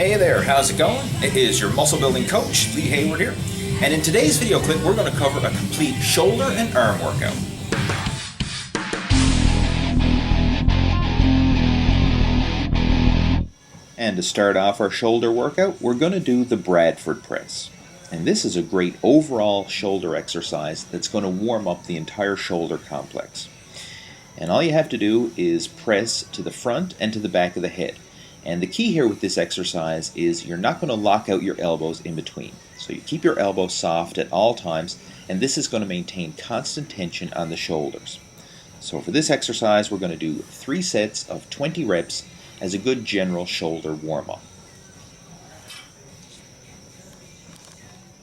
Hey there, how's it going? It is your muscle building coach, Lee Hayward here. And in today's video clip, we're going to cover a complete shoulder and arm workout. And to start off our shoulder workout, we're going to do the Bradford Press. And this is a great overall shoulder exercise that's going to warm up the entire shoulder complex. And all you have to do is press to the front and to the back of the head. And the key here with this exercise is you're not going to lock out your elbows in between. So you keep your elbows soft at all times, and this is going to maintain constant tension on the shoulders. So for this exercise, we're going to do 3 sets of 20 reps as a good general shoulder warm-up.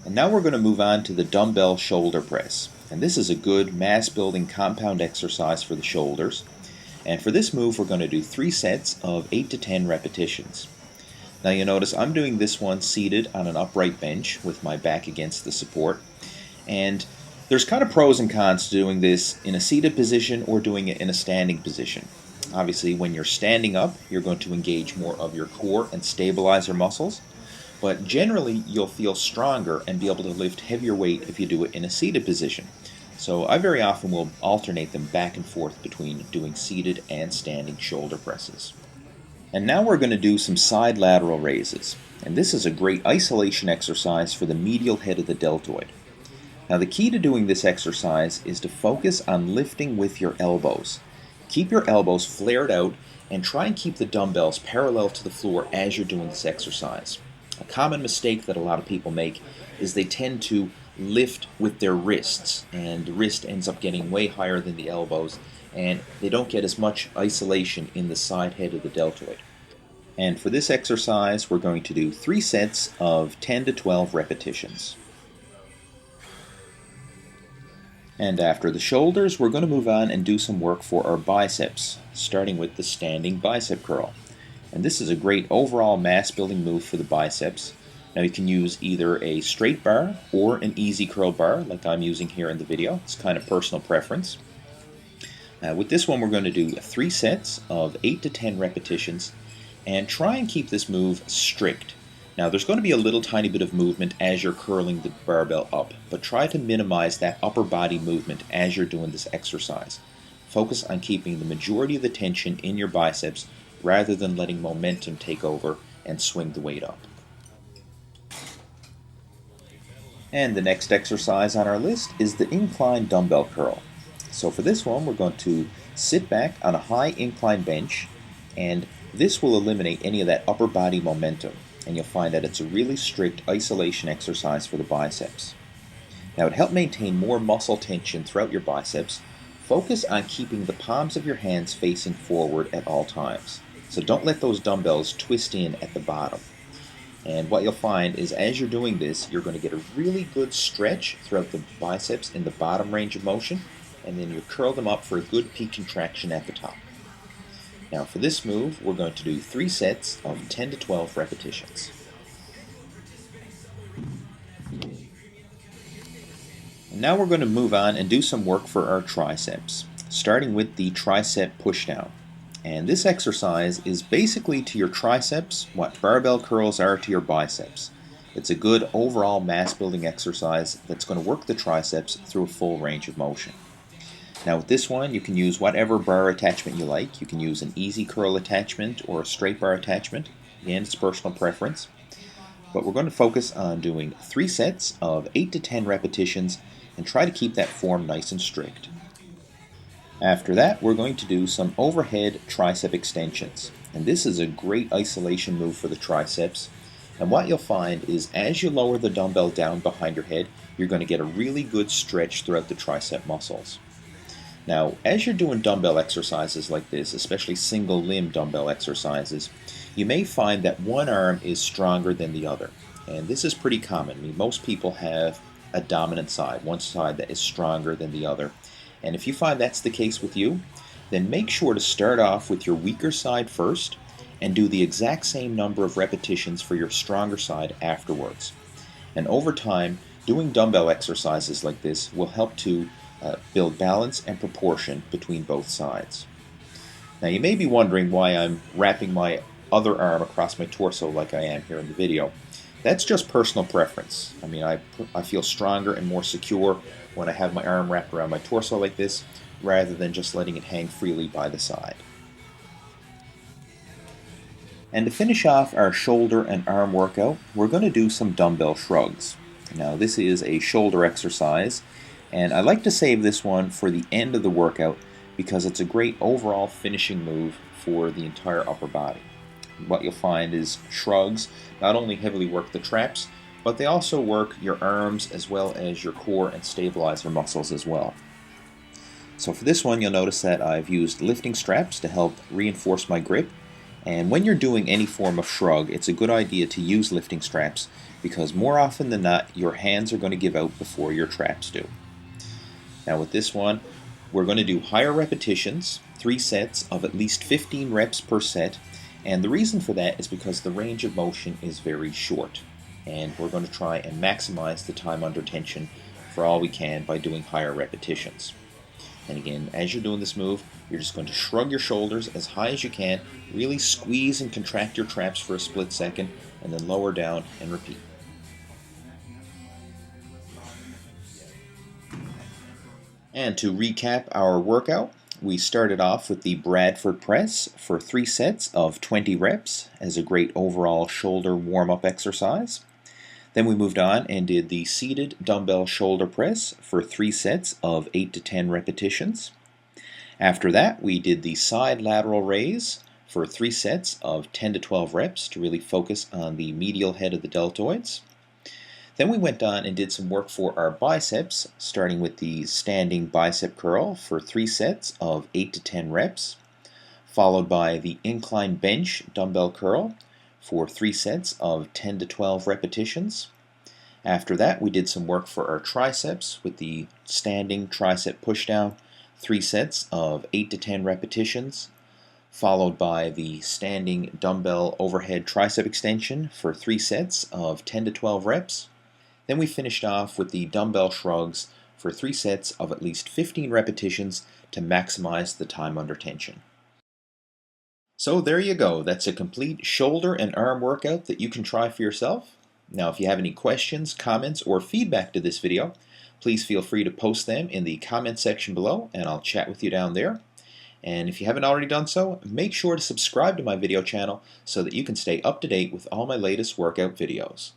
And now we're going to move on to the Dumbbell Shoulder Press. And this is a good mass-building compound exercise for the shoulders. And for this move, we're going to do 3 sets of 8 to 10 repetitions. Now you notice I'm doing this one seated on an upright bench with my back against the support. And there's kind of pros and cons to doing this in a seated position or doing it in a standing position. Obviously, when you're standing up, you're going to engage more of your core and stabilize your muscles. But generally, you'll feel stronger and be able to lift heavier weight if you do it in a seated position. So I very often will alternate them back and forth between doing seated and standing shoulder presses. And now we're going to do some side lateral raises. And this is a great isolation exercise for the medial head of the deltoid. Now the key to doing this exercise is to focus on lifting with your elbows. Keep your elbows flared out and try and keep the dumbbells parallel to the floor as you're doing this exercise. A common mistake that a lot of people make is they tend to lift with their wrists, and the wrist ends up getting way higher than the elbows, and they don't get as much isolation in the side head of the deltoid. And for this exercise, we're going to do 3 sets of 10 to 12 repetitions. And after the shoulders, we're going to move on and do some work for our biceps, starting with the standing bicep curl. And this is a great overall mass building move for the biceps. Now you can use either a straight bar or an easy curl bar like I'm using here in the video. It's kind of personal preference. With this one we're going to do 3 sets of 8 to 10 repetitions and try and keep this move strict. Now there's going to be a little tiny bit of movement as you're curling the barbell up, but try to minimize that upper body movement as you're doing this exercise. Focus on keeping the majority of the tension in your biceps rather than letting momentum take over and swing the weight up. And the next exercise on our list is the incline dumbbell curl. So for this one, we're going to sit back on a high incline bench, and this will eliminate any of that upper body momentum. And you'll find that it's a really strict isolation exercise for the biceps. Now to help maintain more muscle tension throughout your biceps, focus on keeping the palms of your hands facing forward at all times. So don't let those dumbbells twist in at the bottom. And what you'll find is as you're doing this, you're going to get a really good stretch throughout the biceps in the bottom range of motion, and then you curl them up for a good peak contraction at the top. Now for this move, we're going to do 3 sets of 10 to 12 repetitions. And now we're going to move on and do some work for our triceps, starting with the tricep pushdown. And this exercise is basically to your triceps what barbell curls are to your biceps. It's a good overall mass building exercise that's going to work the triceps through a full range of motion. Now with this one, you can use whatever bar attachment you like. You can use an easy curl attachment or a straight bar attachment. Again, it's personal preference. But we're going to focus on doing 3 sets of 8 to 10 repetitions and try to keep that form nice and strict. After that, we're going to do some overhead tricep extensions. And this is a great isolation move for the triceps. And what you'll find is as you lower the dumbbell down behind your head, you're going to get a really good stretch throughout the tricep muscles. Now, as you're doing dumbbell exercises like this, especially single limb dumbbell exercises, you may find that one arm is stronger than the other. And this is pretty common. I mean, most people have a dominant side, one side that is stronger than the other. And if you find that's the case with you, then make sure to start off with your weaker side first and do the exact same number of repetitions for your stronger side afterwards. And over time, doing dumbbell exercises like this will help to build balance and proportion between both sides. Now you may be wondering why I'm wrapping my other arm across my torso like I am here in the video. That's just personal preference. I mean, I feel stronger and more secure when I have my arm wrapped around my torso like this, rather than just letting it hang freely by the side. And to finish off our shoulder and arm workout, we're going to do some dumbbell shrugs. Now this is a shoulder exercise, and I like to save this one for the end of the workout because it's a great overall finishing move for the entire upper body. What you'll find is shrugs not only heavily work the traps, but they also work your arms as well as your core and stabilizer muscles as well. So for this one, you'll notice that I've used lifting straps to help reinforce my grip. And when you're doing any form of shrug, it's a good idea to use lifting straps because more often than not, your hands are going to give out before your traps do. Now with this one, we're going to do higher repetitions, 3 sets of at least 15 reps per set. And the reason for that is because the range of motion is very short. And we're going to try and maximize the time under tension for all we can by doing higher repetitions. And again, as you're doing this move, you're just going to shrug your shoulders as high as you can, really squeeze and contract your traps for a split second, and then lower down and repeat. And to recap our workout, we started off with the Bradford Press for 3 sets of 20 reps as a great overall shoulder warm-up exercise. Then we moved on and did the seated dumbbell shoulder press for 3 sets of 8 to 10 repetitions. After that, we did the side lateral raise for 3 sets of 10 to 12 reps to really focus on the medial head of the deltoids. Then we went on and did some work for our biceps, starting with the standing bicep curl for 3 sets of 8 to 10 reps, followed by the incline bench dumbbell curl for 3 sets of 10 to 12 repetitions. After that, we did some work for our triceps with the standing tricep pushdown, 3 sets of 8 to 10 repetitions, followed by the standing dumbbell overhead tricep extension for 3 sets of 10 to 12 reps. Then we finished off with the dumbbell shrugs for 3 sets of at least 15 repetitions to maximize the time under tension. So there you go. That's a complete shoulder and arm workout that you can try for yourself. Now if you have any questions, comments, or feedback to this video, please feel free to post them in the comment section below and I'll chat with you down there. And if you haven't already done so, make sure to subscribe to my video channel so that you can stay up to date with all my latest workout videos.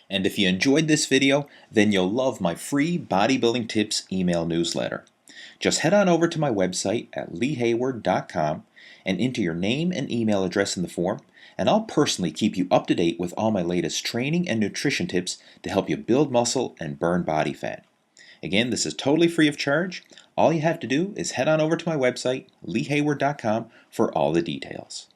And if you enjoyed this video, then you'll love my free bodybuilding tips email newsletter. Just head on over to my website at leehayward.com and enter your name and email address in the form, and I'll personally keep you up to date with all my latest training and nutrition tips to help you build muscle and burn body fat. Again, this is totally free of charge. All you have to do is head on over to my website, leehayward.com, for all the details.